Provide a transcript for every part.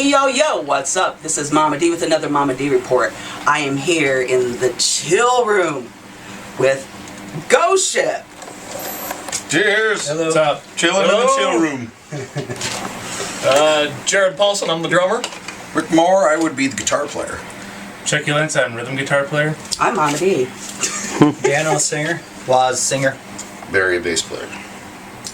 Hey yo yo, what's up? This is Momma D with another Momma D report. I am here in the chill room with Ghost Ship. Cheers! Hello. What's up? Chilling in the chill room. Jared Paulson, I'm the drummer. Rick Moore, I would be the guitar player. Chucky Lentz, I'm rhythm guitar player. I'm Momma D. Dano, singer. Woz, singer. Barry, a bass player.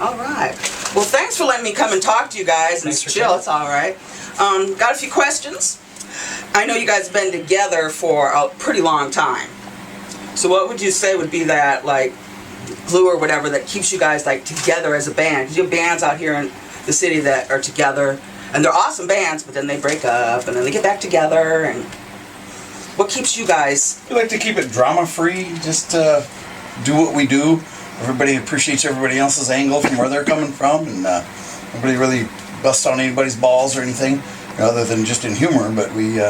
Alright. Well, thanks for letting me come and talk to you guys and chill. It's alright. Got a few questions. I know you guys have been together for a pretty long time. So what would you say would be that, like, glue or whatever that keeps you guys, like, together as a band? 'Cause you have bands out here in the city that are together, and they're awesome bands, but then they break up, and then they get back together, and what keeps you guys? We like to keep it drama-free, just do what we do. Everybody appreciates everybody else's angle from where they're coming from, and nobody really busts on anybody's balls or anything, other than just in humor, but we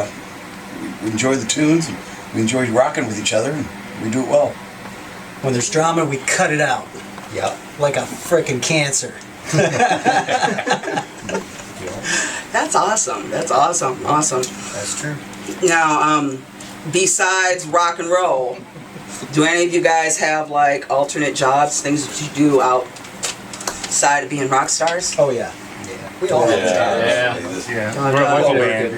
enjoy the tunes, and we enjoy rocking with each other, and we do it well. When there's drama, we cut it out. Yep. Like a frickin' cancer. That's awesome. That's awesome. Awesome. That's true. Now, besides rock and roll, do any of you guys have like alternate jobs, things that you do outside of being rock stars? Oh, yeah. We all have jobs. Yeah. We're a local band.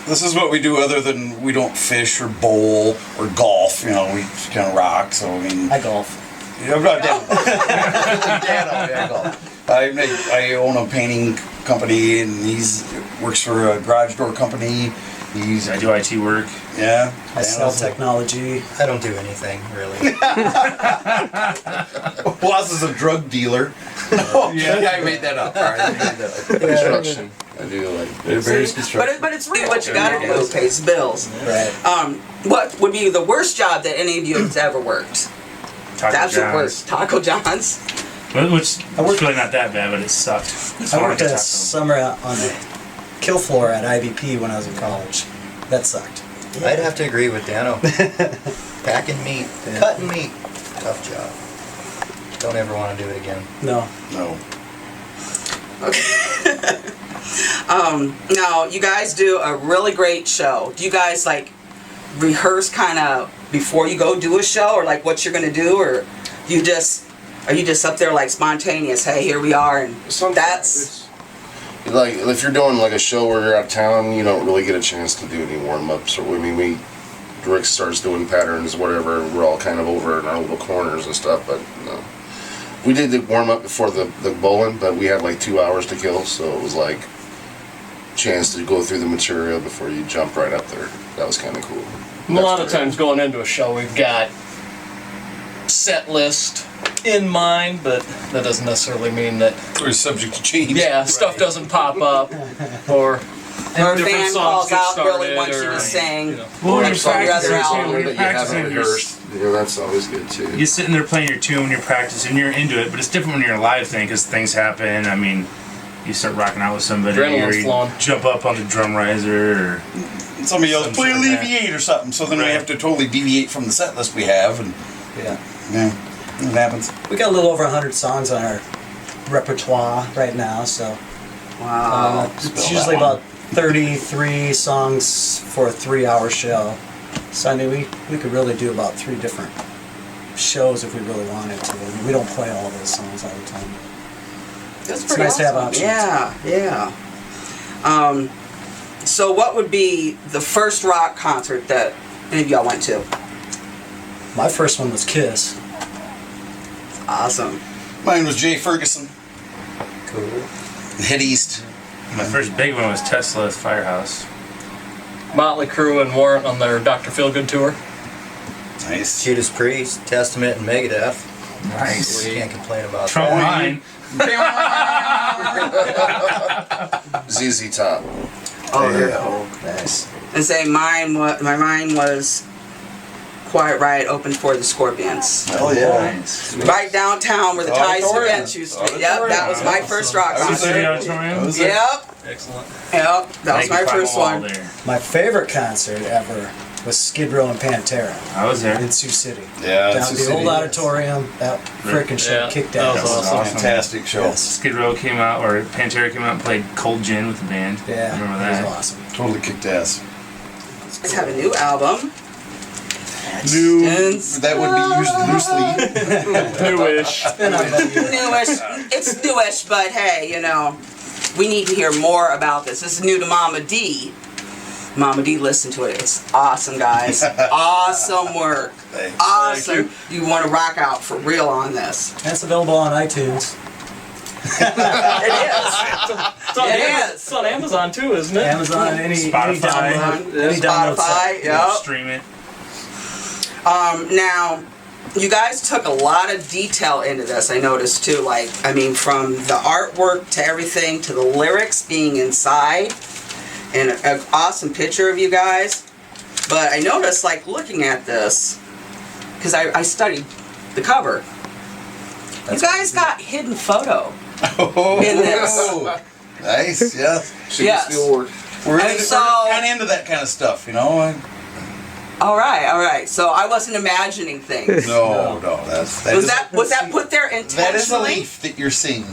This is what we do other than we don't fish or bowl or golf, you know, we kind of rock, so I mean... I golf. I'm not I own a painting company, and he's works for a garage door company. I do IT work. Yeah. I sell technology. I don't do anything, really. Woz is a drug dealer. Yeah, I made that up. All right, I made that up. Construction. I do like various construction. But it's really what you gotta do, pays the bills. Right. What would be the worst job that any of you has ever worked? That's the worst. Taco John's. Which was really not that bad, but it sucked. I worked a summer on the kill floor at IVP when I was in college. That sucked. I'd have to agree with Dano. Packing meat, cutting meat, tough job. Don't ever want to do it again. No. No. Okay. Now, you guys do a really great show. Do you guys, like, rehearse kind of before you go do a show, or, like, what you're going to do, or are you just up there, like, spontaneous, hey, here we are, and that's... Like, if you're doing like a show where you're out of town, you don't really get a chance to do any warm-ups. Or I mean, Rick starts doing patterns, whatever. We're all kind of over in our little corners and stuff. But no, we did the warm-up before the bowling, but we had like 2 hours to kill, so it was like a chance to go through the material before you jump right up there. That was kind of cool. A lot of times going into a show, we've got set list in mind, but that doesn't necessarily mean that We're subject to change. stuff doesn't pop up, or Or a different fan songs calls get out really started, wants you or, to sing. you know. Well, like you're some of your other practicing albums. too. You're That you haven't practicing. rehearsed. You know, that's always good too. You're sitting there playing your tune, you're practicing, you're into it, but it's different when you're a live thing because things happen. I mean, you start rocking out with somebody, or Adrenaline's you flowing. jump up on the drum riser, or Somebody yells, play Something like that. Alleviate or something, so then we Right. have to totally deviate from the set list we have, and Yeah. it happens. We got a little over 100 songs on our repertoire right now, so Wow. it's usually about 33 songs for a 3-hour show. So I mean, we could really do about 3 different shows if we really wanted to. I mean, we don't play all those songs all the time. That's It's pretty nice to have awesome. options. Yeah. So what would be the first rock concert that any of y'all went to? My first one was Kiss. Awesome. Mine was Jay Ferguson. Cool. Head east. my first big one was Tesla's Firehouse. Motley Crue and Warrant on their Dr. Feelgood tour. Nice. Judas Priest, Testament, and Megadeth. Nice. We can't complain about Trump that. mine. ZZ Top. Oh, yeah. Nice. And say mine was Quiet Riot open for the Scorpions. Hell yeah. Nice. Right downtown where the Thai Auditorium. events used to be. Yep, that was my first rock I was City there. concert. Auditorium. I was there. Yep, Excellent. yep, that was my first one. My favorite concert ever with Skid Row and Pantera I was there. in Sioux City. Yeah, Down Sioux at the City. old auditorium. That freaking show Yeah, kicked that was ass. awesome. Fantastic show. Yes. Skid Row came out, or Pantera came out and played Cold Gin with the band. Yeah, I remember it that. was awesome. Totally kicked ass. You guys have a new album. New. Dance. That would be used loosely. Newish. Newish. It's newish, but hey, you know, we need to hear more about this. This is new to Momma D. Momma D, listen to it. It's awesome, guys. Awesome work. Thanks. Awesome. You want to rock out for real on this. That's available on iTunes. It is. It's on, It Amazon, is. it's on Amazon too, isn't it? Amazon, any Spotify. download, any download Spotify, site. yeah. Stream it. Now, you guys took a lot of detail into this, I noticed too. Like, I mean, from the artwork to everything to the lyrics being inside, and an awesome picture of you guys. But I noticed, like, looking at this, because I studied the cover. You guys got hidden photo Oh, in this. nice, yeah. She Yes. gets the award. We're And so- kind of into that kind of stuff, you know? All right. So I wasn't imagining things. No, Was that put there intentionally? That is a leaf that you're seeing.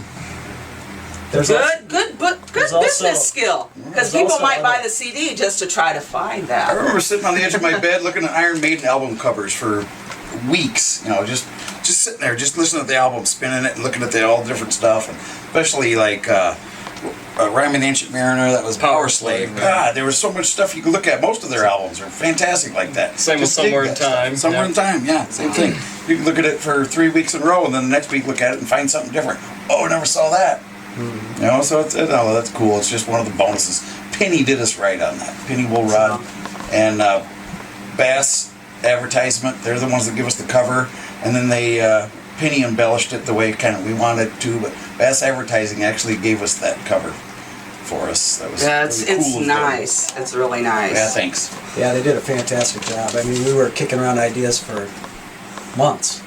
There's also- Good There's also- business skill. Because there's people also might buy other- the CD just to try to find I that. remember sitting on the edge of my bed looking at Iron Maiden album covers for weeks, you know, just sitting there, just listening to the album, spinning it and looking at all the different stuff, and especially like Rhyme and Ancient Mariner, that was Power Slave. Slave, God, there was so much stuff you could look at. Most of their albums are fantastic like that. Same with Just dig Somewhere in that stuff. Time. Somewhere Yeah. in Time, yeah, same thing. You can look at it for 3 weeks in a row, and then the next week look at it and find something different. Oh, never saw that. You know, so that's cool. It's just one of the bonuses. Penny did us right on that. Penny Woolrod and Bass Advertisement. They're the ones that give us the cover, and then they Penny embellished it the way kind of we wanted it to. But Bass Advertising actually gave us that cover for us. That was Yeah, really it's cool of them. nice. It's really nice. Yeah, thanks. Yeah, they did a fantastic job. I mean, we were kicking around ideas for months,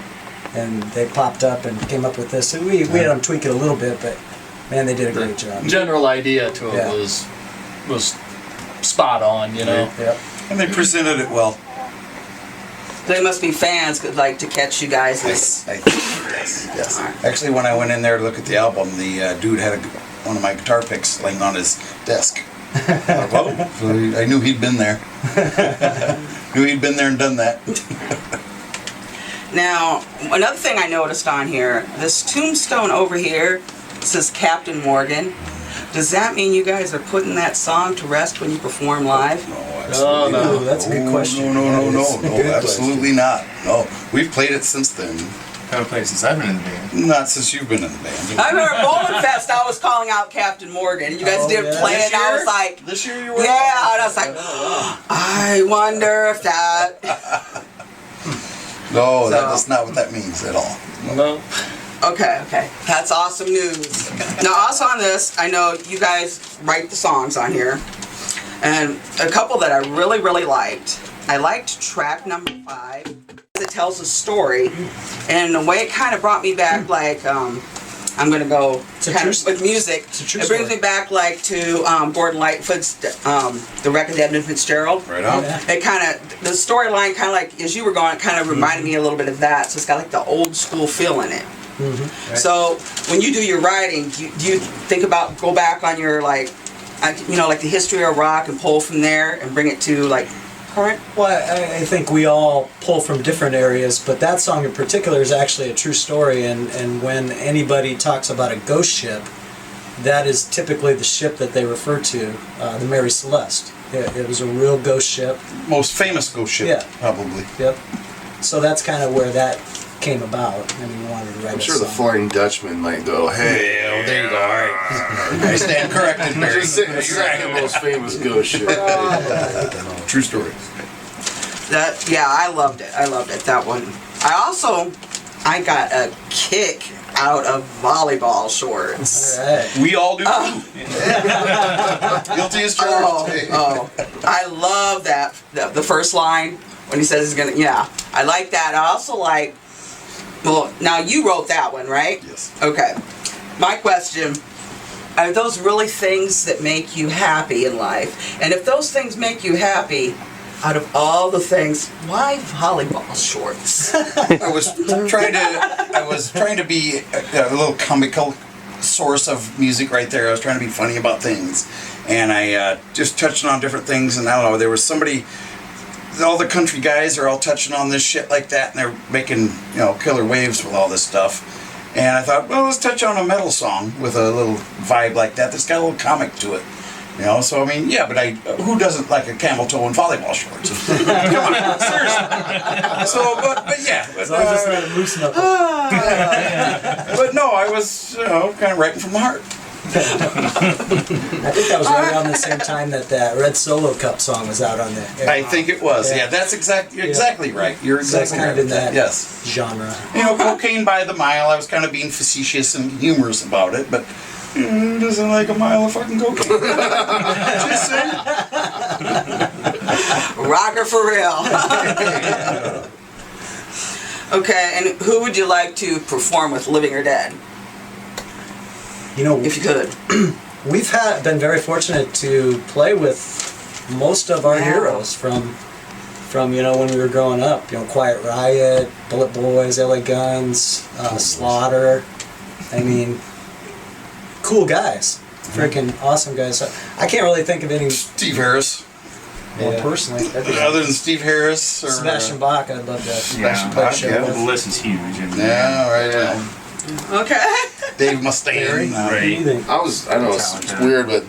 and they popped up and came up with this. And we had them tweak it a little bit, but man, they did a great job. General idea to it Yeah. was spot on, you know. Yep. And they presented it well. They must be fans, could like to catch you guys. Yes. Actually, when I went in there to look at the album, the dude had one of my guitar picks laying on his desk. Well, so I knew he'd been there. Knew he'd been there and done that. Now, another thing I noticed on here, this tombstone over here says Captain Morgan. Does that mean you guys are putting that song to rest when you perform live? No, Oh, no. Ooh, that's a good question. No, That is a good absolutely not. No, we've played it since then. Haven't played since I've been in the band. Not since you've been in the band. I remember at Bowling Fest, I was calling out Captain Morgan, and you guys Oh, didn't yeah. play it, This and I year? was like, This year you were? yeah, and I was like, I wonder if that... No, So- that's not what that means at all. No. Okay, that's awesome news. Now, also on this, I know you guys write the songs on here, and a couple that I really, really liked. I liked track number 5. It tells a story, and the way it kind of brought me back, like, I'm gonna go It's a kind true of with music. it's a true It brings story. me back, like, to Gordon Lightfoot's The Wreck of Edmund Fitzgerald. Right on. Yeah. It kind of, the storyline kind of like, as you were going, it kind of reminded me a little bit of that. So it's got like the old school feel in it. So when you do your writing, do you think about, go back on your like, like the history of rock and pull from there and bring it to like current? Well, I think we all pull from different areas, but that song in particular is actually a true story. And when anybody talks about a ghost ship, that is typically the ship that they refer to, the Mary Celeste. It was a real ghost ship. Most famous ghost ship, Yeah. probably. Yep. So that's kind of where that came about. I mean, we wanted to write I'm a sure the song. Flying Dutchman might go, hey, Yeah, well, there you go. All right. I stand corrected, Mary. just the second most famous ghost ship. True story. That, yeah, I loved it. That one. I got a kick out of volleyball shorts. All right. We all do. Guilty as charged. I love that, the first line when he says he's gonna, yeah, I like that. I also like, well, now you wrote that one, right? Yes. Okay. My question, are those really things that make you happy in life? And if those things make you happy, out of all the things, why volleyball shorts? I was trying to be a little comical source of music right there. I was trying to be funny about things, and I just touching on different things. And I don't know, there was somebody. All the country guys are all touching on this shit like that, and they're making killer waves with all this stuff. And I thought, well, let's touch on a metal song with a little vibe like that. That's got a little comic to it. So I mean, yeah, but who doesn't like a camel toe and volleyball shorts? Come on, seriously. So, but yeah. As long as it's not a moose knuckle. But no, I was, kind of writing from the heart. I think that was right around the same time that Red Solo Cup song was out on the air. I think it was. Yeah, that's exactly right. You're So it's exactly kind right. of in that Yes. genre. Cocaine by the mile. I was kind of being facetious and humorous about it, but who doesn't like a mile of fucking cocaine? Just saying. Rocker for real. Okay, and who would you like to perform with, living or dead? If you could. We've been very fortunate to play with most of our heroes from when we were growing up. Quiet Riot, Bullet Boys, LA Guns, Slaughter. I mean, cool guys, freaking awesome guys. I can't really think of any Steve Harris. more personally. Other than Steve Harris or Sebastian Bach, I'd love to. Sebastian play a Bach, show yeah. with. The list is huge. And Yeah, right. Yeah. Okay. Dave Mustaine. What do you think? I know it's weird, but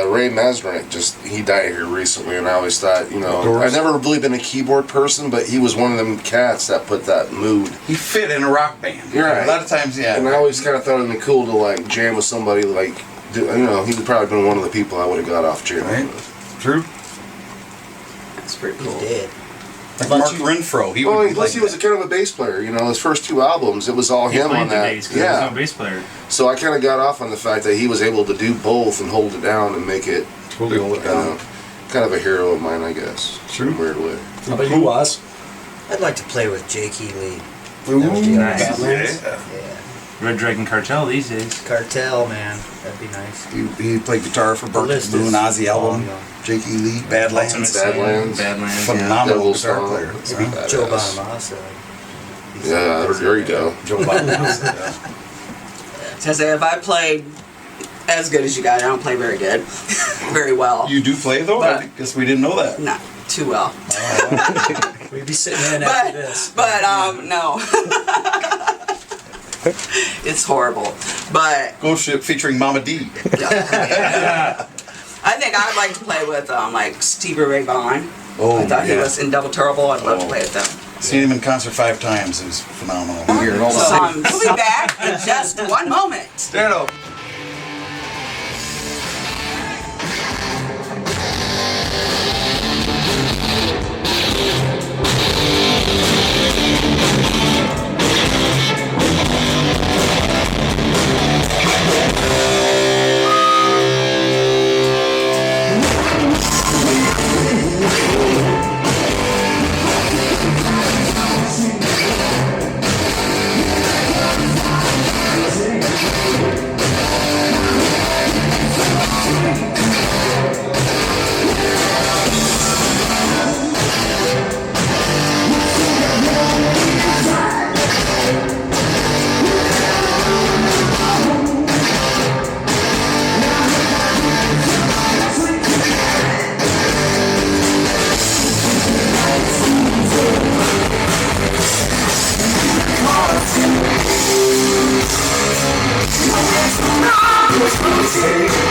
Ray Masnick he died here recently, and I always thought, I've never really been a keyboard person, but he was one of them cats that put that mood. He fit in a rock band. You're right. A lot of times, yeah. And I always kind of thought it'd been cool to like jam with somebody like, he would probably been one of the people I would have got off jamming Right. with. True. That's pretty He cool. did. Like Mark Renfro. He would Plus he was a kind of a bass player. His first two albums, it was all he him played on the that. bass 'cause there was no bass player. So I kind of got off on the fact that he was able to do both and hold it down and make it Totally hold it down. kind of a hero of mine, I guess. True. In a weird way. How about you, Oz? I'd like to play with Jake E. Lee. Ooh, Nice. yeah. Yeah. Red Dragon Cartel these days. Cartel, man. That'd be nice. He played guitar for Burke list Blue and is Ozzy album. long, Jake E. Lee, Badlands. Ultimate Sin, Badlands. Badlands. Phenomenal Devil's guitar Song. player. Maybe Badass. Joe Bonamassa. Yeah, there you go. Joe Biden. I say, if I played as good as you guys, I don't play very good. Very well. You do play though? But- I guess we didn't know that. Not too well. We'd be sitting in after this. But no. It's horrible. But Ghost Ship featuring Momma D. I think I'd like to play with like Stevie Ray Vaughan. Oh, I thought he yeah. was in Double Trouble. I'd love to play with them. Seen him in concert 5 times. It was phenomenal. Here, hold So on. we'll be back in just one moment. Stand up. Momma D.